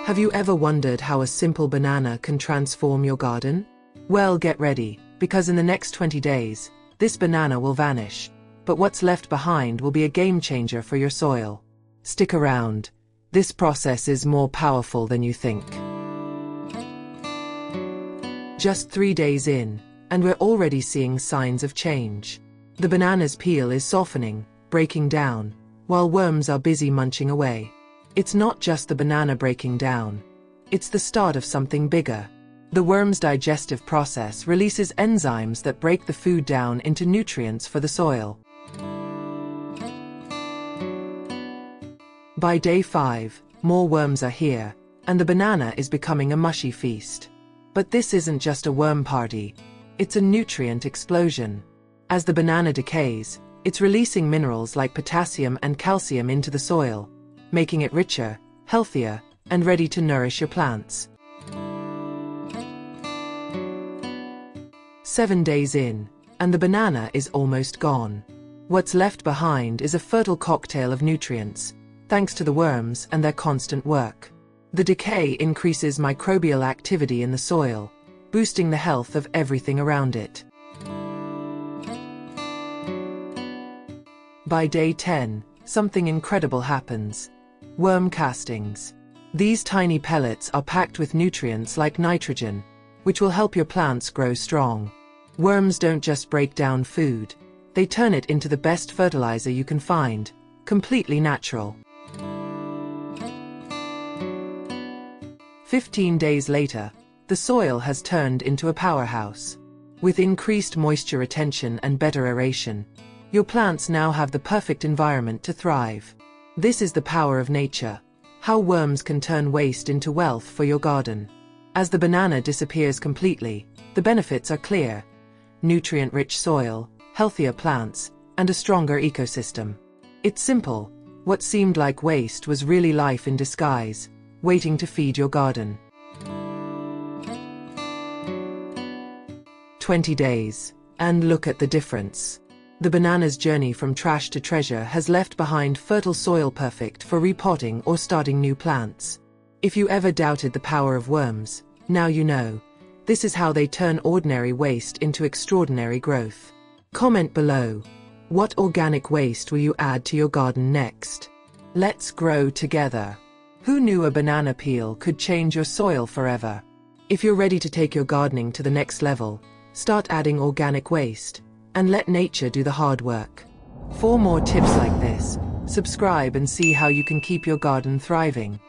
Have you ever wondered how a simple banana can transform your garden? Well, get ready, because in the next 20 days, this banana will vanish. But what's left behind will be a game changer for your soil. Stick around. This process is more powerful than you think. Just 3 days in, and we're already seeing signs of change. The banana's peel is softening, breaking down, while worms are busy munching away. It's not just the banana breaking down. It's the start of something bigger. The worm's digestive process releases enzymes that break the food down into nutrients for the soil. By day 5, more worms are here, and the banana is becoming a mushy feast. But this isn't just a worm party. It's a nutrient explosion. As the banana decays, it's releasing minerals like potassium and calcium into the soil, making it richer, healthier, and ready to nourish your plants. 7 days in, and the banana is almost gone. What's left behind is a fertile cocktail of nutrients, thanks to the worms and their constant work. The decay increases microbial activity in the soil, boosting the health of everything around it. By day 10, something incredible happens. Worm castings. These tiny pellets are packed with nutrients like nitrogen, which will help your plants grow strong. Worms don't just break down food, they turn it into the best fertilizer you can find, completely natural. 15 days later, the soil has turned into a powerhouse. With increased moisture retention and better aeration, your plants now have the perfect environment to thrive. This is the power of nature, how worms can turn waste into wealth for your garden. As the banana disappears completely, the benefits are clear: nutrient-rich soil, healthier plants, and a stronger ecosystem. It's simple. What seemed like waste was really life in disguise, waiting to feed your garden. 20 days, and look at the difference. The banana's journey from trash to treasure has left behind fertile soil perfect for repotting or starting new plants. If you ever doubted the power of worms, now you know. This is how they turn ordinary waste into extraordinary growth. Comment below. What organic waste will you add to your garden next? Let's grow together. Who knew a banana peel could change your soil forever? If you're ready to take your gardening to the next level, start adding organic waste, and let nature do the hard work. For more tips like this, subscribe and see how you can keep your garden thriving.